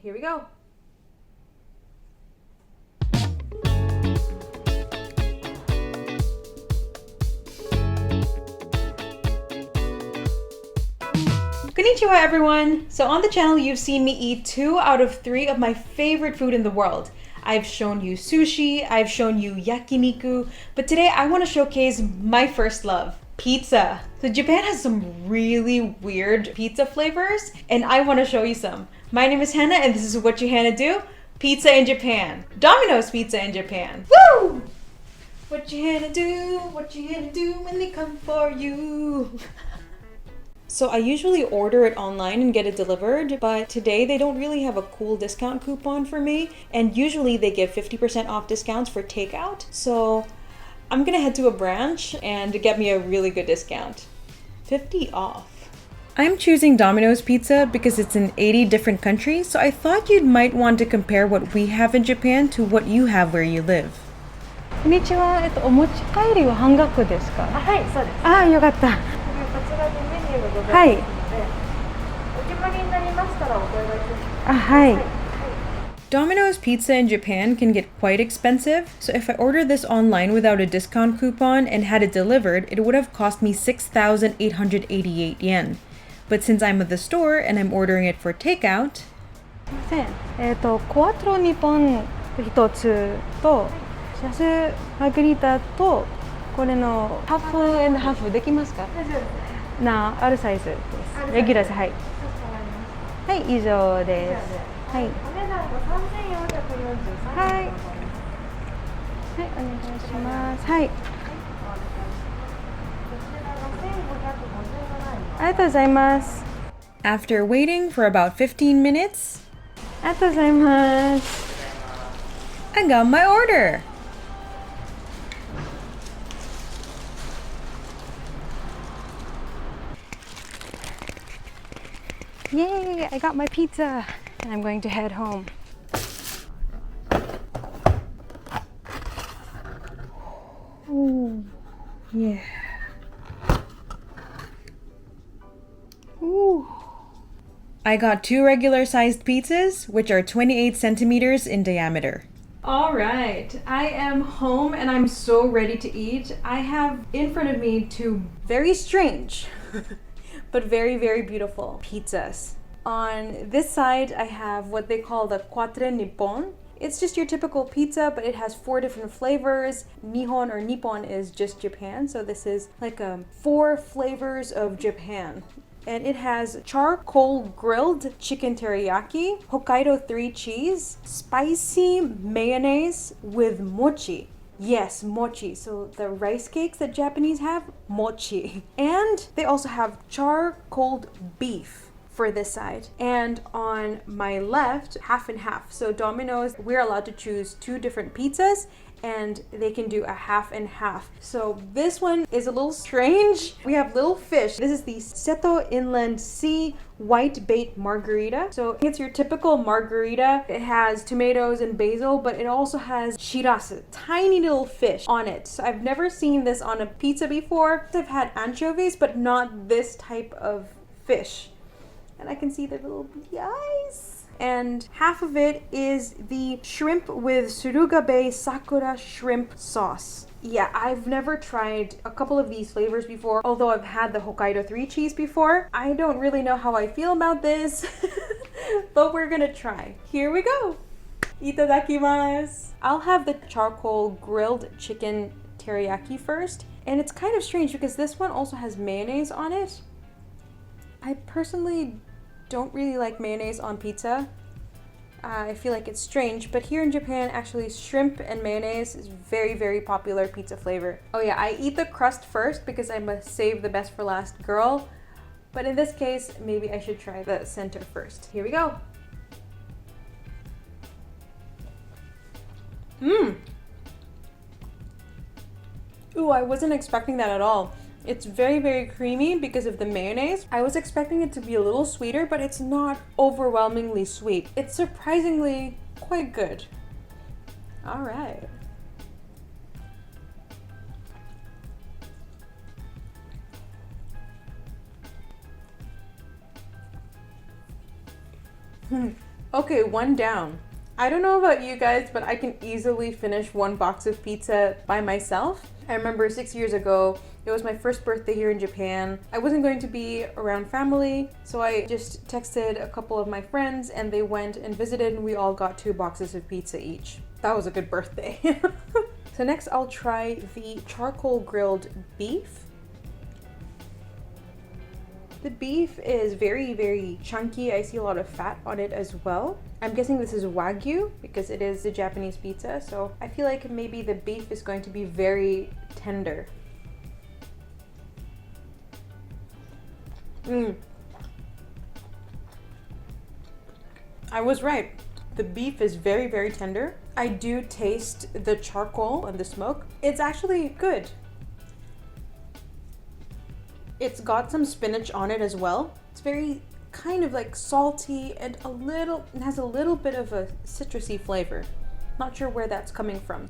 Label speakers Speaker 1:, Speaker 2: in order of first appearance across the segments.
Speaker 1: Here we go. Konnichiwa everyone! So on the channel you've seen me eat 2 out of 3 of my favorite food in the world. I've shown you sushi, I've shown you yakiniku, but today I want to showcase my first love, pizza. So Japan has some really weird pizza flavors and I want to show you some. My name is Hana and this is Whatchuhanado, pizza in Japan. Domino's pizza in Japan. Woo! What you gonna do when they come for you? So I usually order it online and get it delivered, but today they don't really have a cool discount coupon for me, and usually they give 50% off discounts for takeout, so I'm gonna head to a branch and get me a really good discount. 50 off. I'm choosing Domino's pizza because it's in 80 different countries, so I thought you might want to compare what we have in Japan to what you have where you live.
Speaker 2: こんにちは。お持ち帰りは半額ですか？
Speaker 3: はい、そうです。
Speaker 2: ああ、よかった。
Speaker 3: こちらにメニューがございますので、お決まりになりましたらお問い合わせください。
Speaker 2: はい。
Speaker 1: Domino's pizza in Japan can get quite expensive, so if I ordered this online without a discount coupon and had it delivered, it would have cost me 6,888 yen. But since I'm at the store and I'm ordering it for takeout...
Speaker 2: すいません。クワトロニポン1つと、シャスマグリタと、これのハーフ&ハーフできますか？
Speaker 3: 大丈夫です。
Speaker 2: な、あるサイズです。レギュラーです。はい。はい、以上です。はい。
Speaker 3: お値段が3443円。
Speaker 2: はい。はい、お願いします。はい。
Speaker 3: こちらが1557円。
Speaker 2: ありがとうございます。
Speaker 1: After waiting for about 15 minutes,
Speaker 2: ありがとうございます。
Speaker 1: I got my order!
Speaker 2: Yay! I got my pizza! And I'm going to head home. Ooh, yeah. Ooh.
Speaker 1: I got 2 regular-sized pizzas, which are 28 centimeters in diameter. Alright, I am home and I'm so ready to eat. I have in front of me 2 very strange, but very, very beautiful pizzas. On this side, I have what they call the Quattro Nippon. It's just your typical pizza, but it has 4 different flavors. Nihon or Nippon is just Japan, so this is like 4 flavors of Japan. And it has charcoal grilled chicken teriyaki, Hokkaido 3 cheese, spicy mayonnaise with mochi. Yes, mochi. So the rice cakes that Japanese have, mochi. And they also have charcoal beef for this side. And on my left, half and half. So Domino's, we're allowed to choose 2 different pizzas and they can do a half and half. So this one is a little strange. We have little fish. This is the Seto Inland Sea Whitebait Margherita. So it's your typical margherita. It has tomatoes and basil, but it also has shirasu, tiny little fish on it. So I've never seen this on a pizza before. I've had anchovies, but not this type of fish. And I can see the little beady eyes. And half of it is the shrimp with Suruga Bay Sakura shrimp sauce. Yeah, I've never tried a couple of these flavors before, although I've had the Hokkaido 3 cheese before. I don't really know how I feel about this, but we're gonna try. Here we go. Itadakimasu. I'll have the charcoal grilled chicken teriyaki first. And it's kind of strange because this one also has mayonnaise on it. I personally don't really like mayonnaise on pizza. I feel like it's strange, but here in Japan, actually shrimp and mayonnaise is very, very popular pizza flavor. Oh yeah, I eat the crust first because I'm a save the best for last girl. But in this case, maybe I should try the center first. Here we go. Ooh, I wasn't expecting that at all. It's very, very creamy because of the mayonnaise. I was expecting it to be a little sweeter, but it's not overwhelmingly sweet. It's surprisingly quite good. All right. Okay, one down. I don't know about you guys, but I can easily finish one box of pizza by myself. I remember 6 years ago, it was my first birthday here in Japan. I wasn't going to be around family, so I just texted a couple of my friends and they went and visited and we all got 2 boxes of pizza each. That was a good birthday. So next I'll try the charcoal grilled beef. The beef is very, very chunky. I see a lot of fat on it as well. I'm guessing this is Wagyu because it is a Japanese pizza, so I feel like maybe the beef is going to be very tender. I was right. The beef is very, very tender. I do taste the charcoal and the smoke. It's actually good. It's got some spinach on it as well. It's very kind of like salty and it has a little bit of a citrusy flavor. Not sure where that's coming from.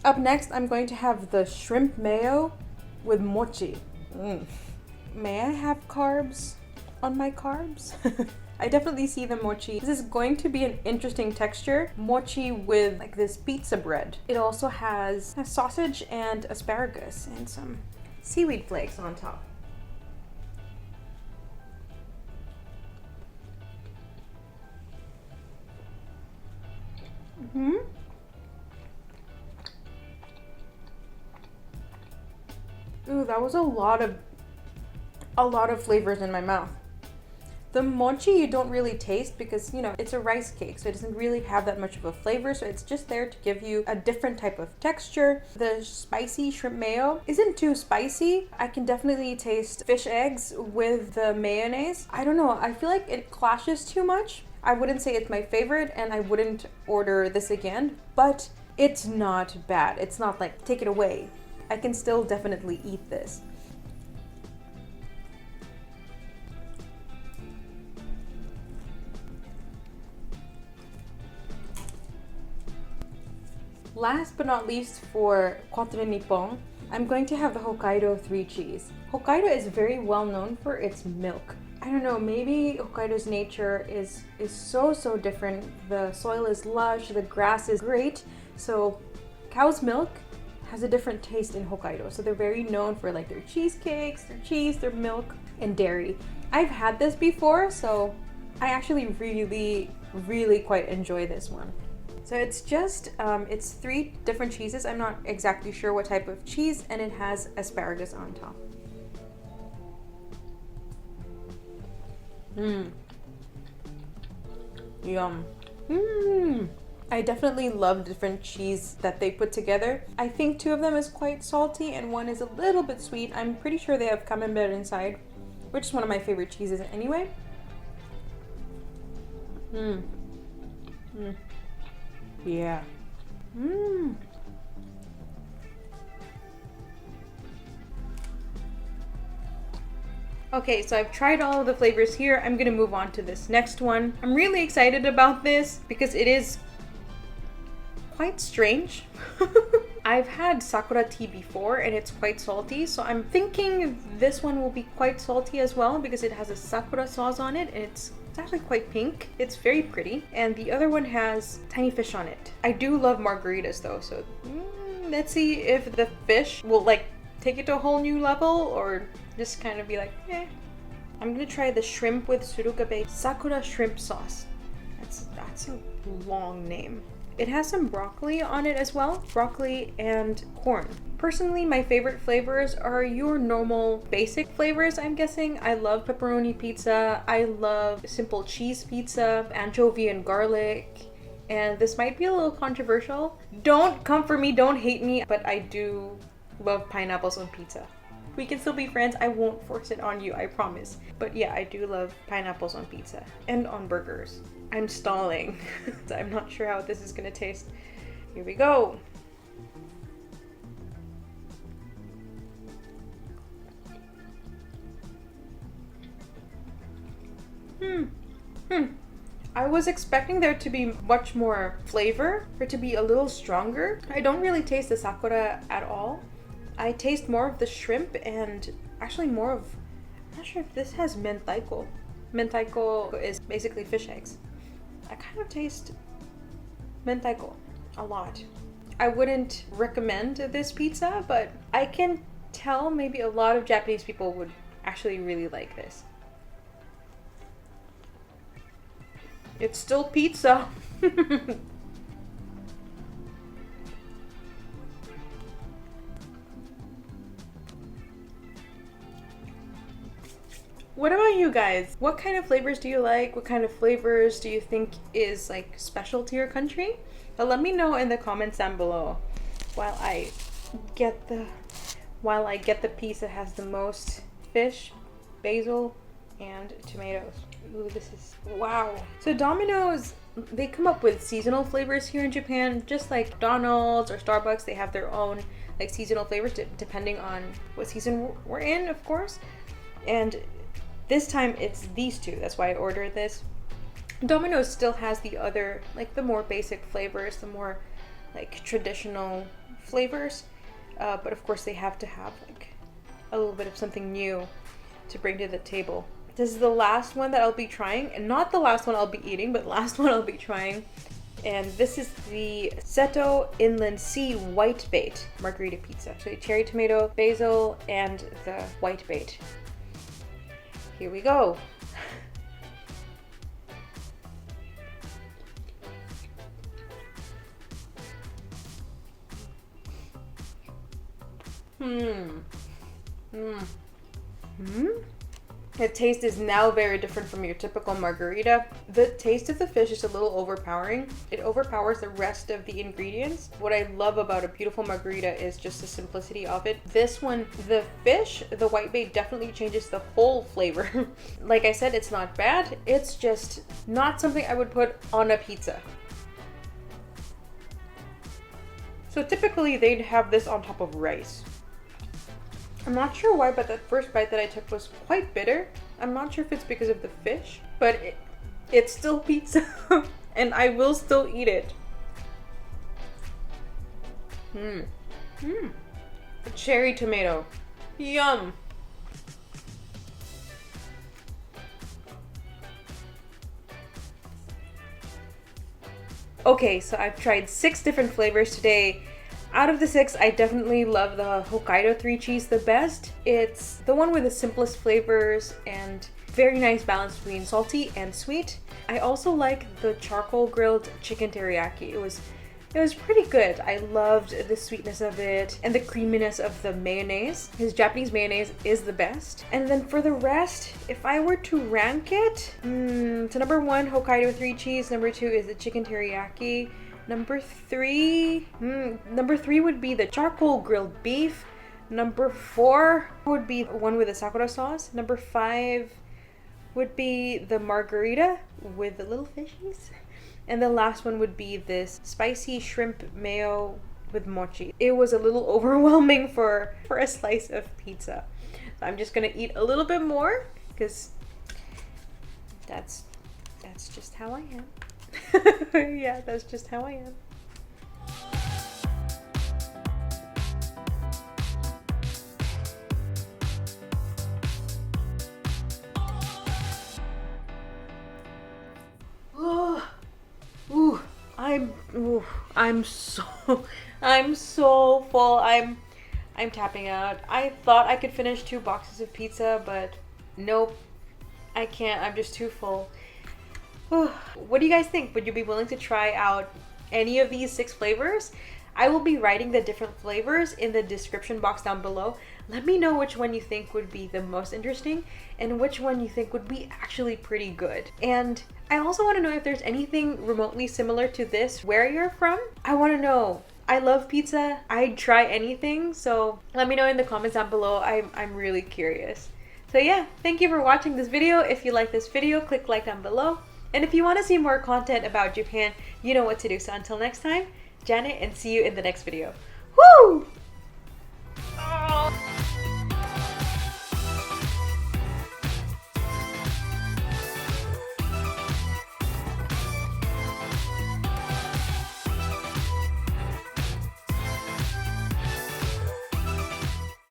Speaker 1: Up next, I'm going to have the shrimp mayo with mochi. May I have carbs on my carbs? I definitely see the mochi. This is going to be an interesting texture. Mochi with like this pizza bread. It also has a sausage and asparagus and some seaweed flakes on top. Ooh, that was a lot of flavors in my mouth. The mochi you don't really taste because, you know, it's a rice cake, so it doesn't really have that much of a flavor, so it's just there to give you a different type of texture. The spicy shrimp mayo isn't too spicy. I can definitely taste fish eggs with the mayonnaise. I don't know, I feel like it clashes too much. I wouldn't say it's my favorite and I wouldn't order this again, but it's not bad. It's not like, take it away. I can still definitely eat this. Last but not least, for Quattro Nippon, I'm going to have the Hokkaido 3 cheese. Hokkaido is very well known for its milk. I don't know, maybe Hokkaido's nature is so different. The soil is lush, the grass is great, so cow's milk has a different taste in Hokkaido. So they're very known for like their cheesecakes, their cheese, their milk, and dairy. I've had this before, so I actually really quite enjoy this one. So it's just, it's 3 different cheeses. I'm not exactly sure what type of cheese, and it has asparagus on top. Yum. I definitely love different cheese that they put together. I think 2 of them is quite salty and 1 is a little bit sweet. I'm pretty sure they have camembert inside, which is one of my favorite cheeses anyway. Yeah. Okay, so I've tried all of the flavors here. I'm gonna move on to this next one. I'm really excited about this because it is quite strange. I've had Sakura tea before and it's quite salty, so I'm thinking this one will be quite salty as well because it has a Sakura sauce on it and it's actually quite pink. It's very pretty. And the other one has tiny fish on it. I do love margaritas though, so let's see if the fish will like take it to a whole new level or just kind of be like, eh. I'm gonna try the shrimp with Suruga based Sakura shrimp sauce. That's a long name. It has some broccoli on it as well, broccoli and corn. Personally, my favorite flavors are your normal basic flavors, I'm guessing. I love pepperoni pizza, I love simple cheese pizza, anchovy and garlic, and this might be a little controversial. Don't come for me, don't hate me, but I do love pineapples on pizza. We can still be friends, I won't force it on you, I promise. But yeah, I do love pineapples on pizza and on burgers. I'm stalling. I'm not sure how this is gonna taste. Here we go. I was expecting there to be much more flavor, for it to be a little stronger. I don't really taste the Sakura at all. I taste more of the shrimp and actually more of, I'm not sure if this has mentaiko. Mentaiko is basically fish eggs. I kind of taste mentaiko a lot. I wouldn't recommend this pizza, but I can tell maybe a lot of Japanese people would actually really like this. It's still pizza. What about you guys? What kind of flavors do you like? What kind of flavors do you think is like special to your country? Let me know in the comments down below while I get the piece that has the most fish, basil, and tomatoes. Ooh, this is wow. So Domino's, they come up with seasonal flavors here in Japan, just like McDonald's or Starbucks. They have their own like seasonal flavors depending on what season we're in, of course. And this time it's these two. That's why I ordered this. Domino's still has the other, like the more basic flavors, the more like traditional flavors. But of course they have to have like a little bit of something new to bring to the table. This is the last one that I'll be trying, and not the last one I'll be eating, but the last one I'll be trying. And this is the Seto Inland Sea Whitebait Margherita pizza. So cherry tomato, basil, and the whitebait. Here we go. The taste is now very different from your typical margarita. The taste of the fish is a little overpowering. It overpowers the rest of the ingredients. What I love about a beautiful margarita is just the simplicity of it. This one, the fish, the whitebait definitely changes the whole flavor. Like I said, it's not bad. It's just not something I would put on a pizza. So typically they'd have this on top of rice. I'm not sure why, but that first bite that I took was quite bitter. I'm not sure if it's because of the fish, but it's still pizza and I will still eat it. Cherry tomato. Yum. Okay, so I've tried 6 different flavors today. Out of the 6, I definitely love the Hokkaido 3 cheese the best. It's the one with the simplest flavors and very nice balance between salty and sweet. I also like the charcoal grilled chicken teriyaki. It was pretty good. I loved the sweetness of it and the creaminess of the mayonnaise. His Japanese mayonnaise is the best. And then for the rest, if I were to rank it, so number 1, Hokkaido 3 cheese. Number 2 is the chicken teriyaki. Number 3 would be the charcoal grilled beef. Number 4 would be the one with the Sakura sauce. Number 5 would be the margarita with the little fishies. And the last one would be this spicy shrimp mayo with mochi. It was a little overwhelming for a slice of pizza. So I'm just gonna eat a little bit more because that's just how I am. Yeah, that's just how I am. I'm so full. I'm tapping out. I thought I could finish 2 boxes of pizza, but nope, I can't. I'm just too full. What do you guys think? Would you be willing to try out any of these 6 flavors? I will be writing the different flavors in the description box down below. Let me know which one you think would be the most interesting and which one you think would be actually pretty good. And I also want to know if there's anything remotely similar to this where you're from. I want to know. I love pizza. I'd try anything. So let me know in the comments down below. I'm really curious. So yeah, thank you for watching this video. If you like this video, click like down below. And if you want to see more content about Japan, you know what to do. So until next time, Janet, and see you in the next video. Woo!